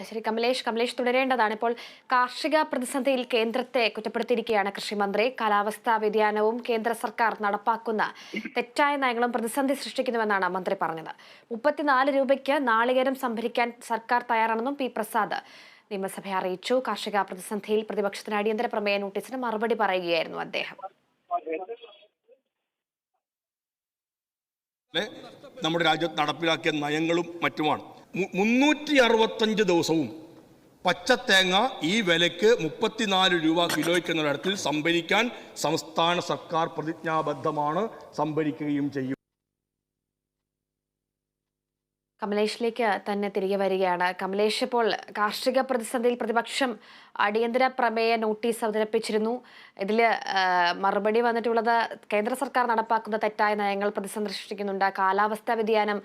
ശരി, കമലേഷ് തുടരേണ്ടതാണ്. ഇപ്പോൾ കാർഷിക പ്രതിസന്ധിയിൽ കേന്ദ്രത്തെ കുറ്റപ്പെടുത്തിയിരിക്കുകയാണ് കൃഷിമന്ത്രി. കാലാവസ്ഥാ വ്യതിയാനവും കേന്ദ്ര സർക്കാർ നടപ്പാക്കുന്ന തെറ്റായ നയങ്ങളും പ്രതിസന്ധി സൃഷ്ടിക്കുന്നുവെന്നാണ് മന്ത്രി പറഞ്ഞത്. 34 രൂപയ്ക്ക് നാളികേരം സംഭരിക്കാൻ സർക്കാർ തയ്യാറാണെന്നും പി പ്രസാദ് നിയമസഭയെ അറിയിച്ചു. കാർഷിക പ്രതിസന്ധിയിൽ പ്രതിപക്ഷത്തിന് അടിയന്തര പ്രമേയ നോട്ടീസിന് മറുപടി പറയുകയായിരുന്നു അദ്ദേഹം. നമ്മുടെ രാജ്യത്ത് നടപ്പിലാക്കിയ നയങ്ങളും മറ്റുമാണ്. 365 ദിവസവും പച്ചത്തേങ്ങ ഈ വിലയ്ക്ക് 34 രൂപ കിലോയ്ക്ക് എന്ന തരത്തിൽ സംഭരിക്കാൻ സംസ്ഥാന സർക്കാർ പ്രതിജ്ഞാബദ്ധമാണ്, സംഭരിക്കുകയും ചെയ്യും. കമലേഷിലേക്ക് തന്നെ തിരികെ വരികയാണ്. കമലേഷ്, ഇപ്പോൾ കാർഷിക പ്രതിസന്ധിയിൽ പ്രതിപക്ഷം അടിയന്തര പ്രമേയ നോട്ടീസ് അവതരിപ്പിച്ചിരുന്നു. ഇതിൽ മറുപടി വന്നിട്ടുള്ളത് കേന്ദ്ര സർക്കാർ നടപ്പാക്കുന്ന തെറ്റായ നയങ്ങൾ പ്രതിസന്ധി സൃഷ്ടിക്കുന്നുണ്ട്, കാലാവസ്ഥാ വ്യതിയാനം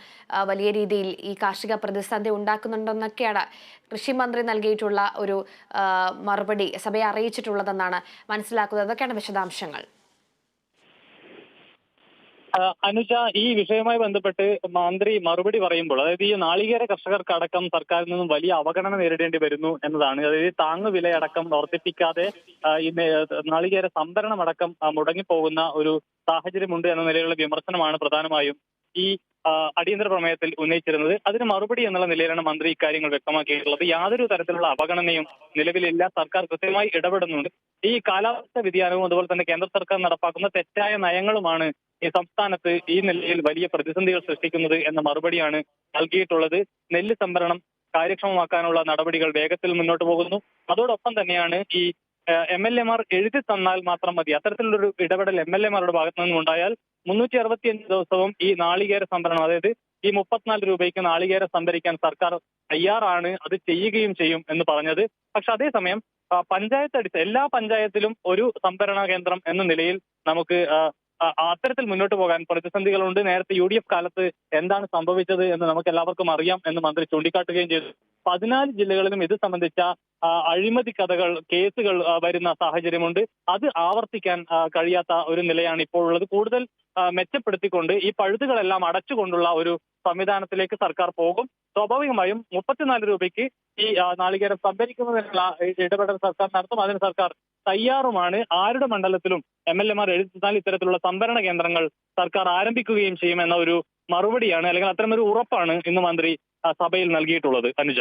വലിയ രീതിയിൽ ഈ കാർഷിക പ്രതിസന്ധി ഉണ്ടാക്കുന്നുണ്ടെന്നൊക്കെയാണ് കൃഷിമന്ത്രി നൽകിയിട്ടുള്ള ഒരു മറുപടി സഭയെ അറിയിച്ചിട്ടുള്ളതെന്നാണ് മനസ്സിലാക്കുന്നത്. അതൊക്കെയാണ് വിശദാംശങ്ങൾ. അനുജ, ഈ വിഷയവുമായി ബന്ധപ്പെട്ട് മന്ത്രി മറുപടി പറയുമ്പോൾ, അതായത് ഈ നാളികേര കർഷകർക്കടക്കം സർക്കാരിൽ നിന്നും വലിയ അവഗണന നേരിടേണ്ടി വരുന്നു എന്നതാണ്. അതായത് താങ്ങുവിലയടക്കം വർദ്ധിപ്പിക്കാതെ ഈ നാളികേര സംഭരണമടക്കം മുടങ്ങിപ്പോകുന്ന ഒരു സാഹചര്യമുണ്ട് എന്ന നിലയിലുള്ള വിമർശനമാണ് പ്രധാനമായും ഈ അടിയന്തര പ്രമേയത്തിൽ ഉന്നയിച്ചിരുന്നത്. അതിന് മറുപടി എന്നുള്ള നിലയിലാണ് മന്ത്രി ഇക്കാര്യങ്ങൾ വ്യക്തമാക്കിയിട്ടുള്ളത്. യാതൊരു തരത്തിലുള്ള അവഗണനയും നിലവിലില്ല, സർക്കാർ കൃത്യമായി ഇടപെടുന്നുണ്ട്. ഈ കാലാവസ്ഥ വ്യതിയാനവും അതുപോലെ തന്നെ കേന്ദ്ര സർക്കാർ നടപ്പാക്കുന്ന തെറ്റായ നയങ്ങളുമാണ് ഈ സംസ്ഥാനത്ത് ഈ നിലയിൽ വലിയ പ്രതിസന്ധികൾ സൃഷ്ടിക്കുന്നത് എന്ന മറുപടിയാണ് നൽകിയിട്ടുള്ളത്. നെല്ല് സംഭരണം കാര്യക്ഷമമാക്കാനുള്ള നടപടികൾ വേഗത്തിൽ മുന്നോട്ട് പോകുന്നു. അതോടൊപ്പം തന്നെയാണ് ഈ MLA മാർ എഴുതി തന്നാൽ മാത്രം മതി, അത്തരത്തിലുള്ളൊരു ഇടപെടൽ MLA മാരുടെ ഭാഗത്തു നിന്നും ഉണ്ടായാൽ 365 ദിവസവും ഈ നാളികേര സംഭരണം, അതായത് ഈ 34 രൂപയ്ക്ക് നാളികേരം സംഭരിക്കാൻ സർക്കാർ തയ്യാറാണ്, അത് ചെയ്യുകയും ചെയ്യും എന്ന് പറഞ്ഞത്. പക്ഷെ അതേസമയം പഞ്ചായത്ത് എല്ലാ പഞ്ചായത്തിലും ഒരു സംഭരണ കേന്ദ്രം എന്ന നിലയിൽ നമുക്ക് അത്തരത്തിൽ മുന്നോട്ട് പോകാൻ പ്രതിസന്ധികളുണ്ട്. നേരത്തെ UDF കാലത്ത് എന്താണ് സംഭവിച്ചത് എന്ന് നമുക്ക് എല്ലാവർക്കും അറിയാം എന്ന് മന്ത്രി ചൂണ്ടിക്കാട്ടുകയും ചെയ്തു. 14 ജില്ലകളിലും ഇത് സംബന്ധിച്ച അഴിമതി കഥകൾ, കേസുകൾ വരുന്ന സാഹചര്യമുണ്ട്. അത് ആവർത്തിക്കാൻ കഴിയാത്ത ഒരു നിലയാണ് ഇപ്പോൾ ഉള്ളത്. കൂടുതൽ മെച്ചപ്പെടുത്തിക്കൊണ്ട് ഈ പഴുതുകളെല്ലാം അടച്ചുകൊണ്ടുള്ള ഒരു സംവിധാനത്തിലേക്ക് സർക്കാർ പോകും. സ്വാഭാവികമായും 34 രൂപയ്ക്ക് ഈ നാളികേരം സംഭരിക്കുന്നതിനുള്ള ഇടപെടൽ സർക്കാർ നടത്തും. അതിന് സർക്കാർ തയ്യാറുമാണ്. ആരുടെ മണ്ഡലത്തിലും MLA മാർ എഴുതിത്താൽ ഇത്തരത്തിലുള്ള സംഭരണ കേന്ദ്രങ്ങൾ സർക്കാർ ആരംഭിക്കുകയും ചെയ്യുമെന്ന ഒരു മറുപടിയാണ്, അല്ലെങ്കിൽ അത്തരമൊരു ഉറപ്പാണ് ഇന്ന് മന്ത്രി സഭയിൽ നൽകിയിട്ടുള്ളത്. അനുജ.